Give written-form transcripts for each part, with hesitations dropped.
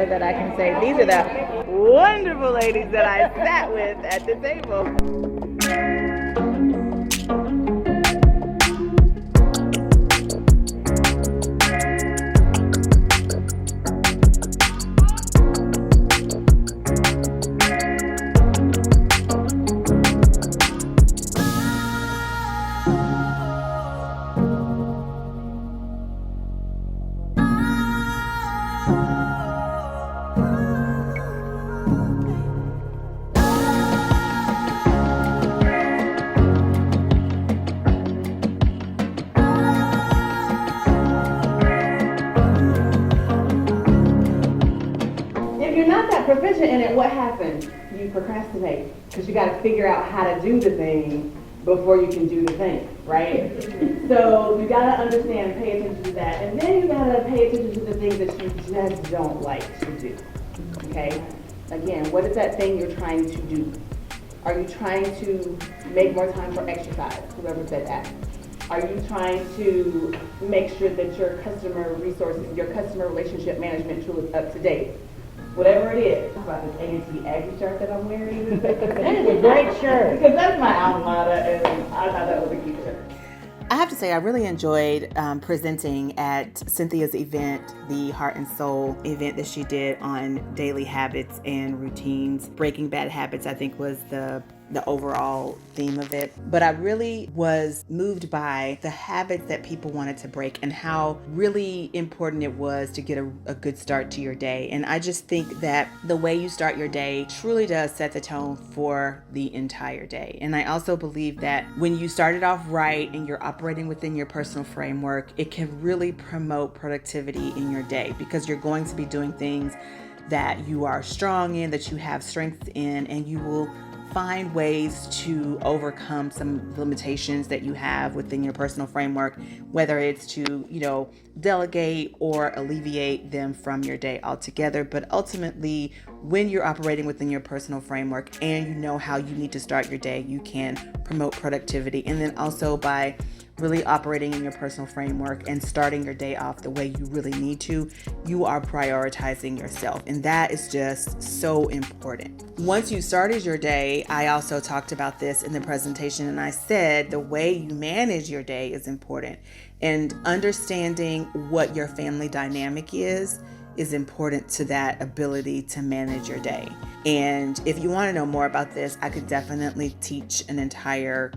That I can say these are the wonderful ladies that I sat with at the table. Proficient in it, what happens? You procrastinate because you got to figure out how to do the thing before you can do the thing, right? So you got to understand, pay attention to that, and then you got to pay attention to the things that you just don't like to do, okay? Again, what is that thing you're trying to do? Are you trying to make more time for exercise? Whoever said that. Are you trying to make sure that your customer resources, your customer relationship management tool is up to date? Whatever it is. How about this A&T Aggie shirt that I'm wearing? That is a great shirt. Because that's my alma mater, and I thought that was a cute shirt. I have to say, I really enjoyed presenting at Cynthia's event, the Heart and Soul event that she did on daily habits and routines. Breaking bad habits, I think, was the overall theme of it. But I really was moved by the habits that people wanted to break and how really important it was to get a good start to your day. And I just think that the way you start your day truly does set the tone for the entire day. And I also believe that when you start it off right and you're operating within your personal framework, it can really promote productivity in your day because you're going to be doing things that you are strong in, that you have strength in, and you will find ways to overcome some limitations that you have within your personal framework, whether it's to, delegate or alleviate them from your day altogether. But ultimately, when you're operating within your personal framework and you know how you need to start your day, you can promote productivity. And then also by really operating in your personal framework and starting your day off the way you really need to, you are prioritizing yourself. And that is just so important. Once you started your day, I also talked about this in the presentation, and I said the way you manage your day is important. And understanding what your family dynamic is important to that ability to manage your day. And if you want to know more about this, I could definitely teach an entire,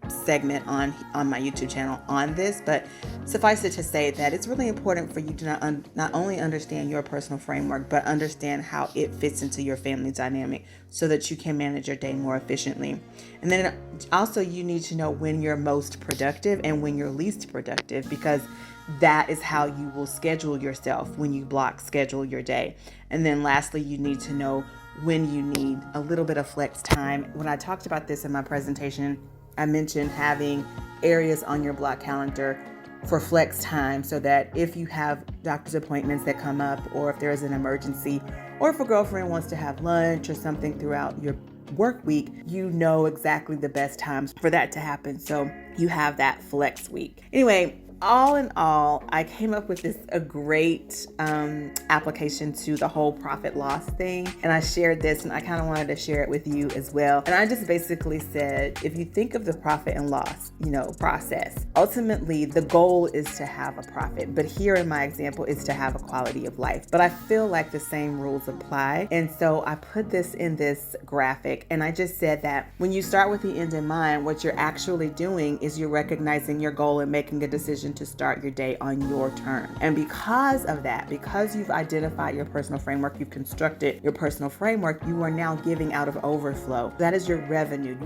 segment on my YouTube channel on this, but suffice it to say that it's really important for you to not only understand your personal framework, but understand how it fits into your family dynamic so that you can manage your day more efficiently. And then also you need to know when you're most productive and when you're least productive, because that is how you will schedule yourself when you schedule your day. And then lastly, you need to know when you need a little bit of flex time. When I talked about this in my presentation, I mentioned having areas on your block calendar for flex time so that if you have doctor's appointments that come up, or if there is an emergency, or if a girlfriend wants to have lunch or something throughout your work week, you know exactly the best times for that to happen. So you have that flex week. Anyway, all in all, I came up with a great application to the whole profit loss thing. And I shared this, and I kind of wanted to share it with you as well. And I just basically said, if you think of the profit and loss, process, ultimately the goal is to have a profit. But here in my example is to have a quality of life. But I feel like the same rules apply. And so I put this in this graphic, and I just said that when you start with the end in mind, what you're actually doing is you're recognizing your goal and making a decision to start your day on your terms. And because of that, because you've identified your personal framework, you've constructed your personal framework, you are now giving out of overflow. That is your revenue.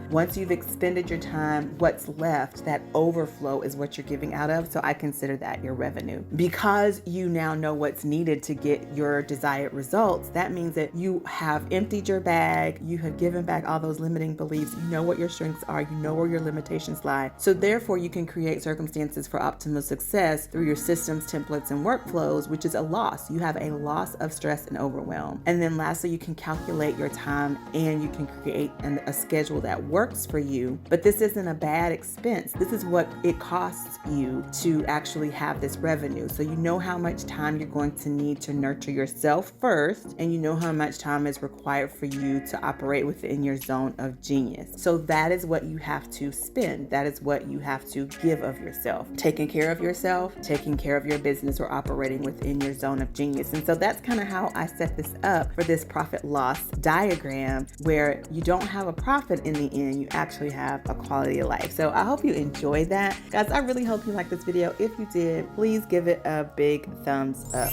Once you've expended your time, what's left, that overflow is what you're giving out of. So I consider that your revenue. Because you now know what's needed to get your desired results, that means that you have emptied your bag, you have given back all those limiting beliefs, you know what your strengths are, you know where your limitations lie. So therefore you can create circumstances for optimal success through your systems, templates, and workflows, which is a loss. You have a loss of stress and overwhelm. And then lastly, you can calculate your time and you can create a schedule that works for you. But this isn't a bad expense. This is what it costs you to actually have this revenue. So you know how much time you're going to need to nurture yourself first, and you know how much time is required for you to operate within your zone of genius. So that is what you have to spend. That is what you have to give of yourself. Taking care of yourself, taking care of your business, or operating within your zone of genius. And so that's kind of how I set this up for this profit loss diagram, where you don't have a profit in the end, you actually have a quality of life. So I hope you enjoyed that. Guys, I really hope you liked this video. If you did, please give it a big thumbs up.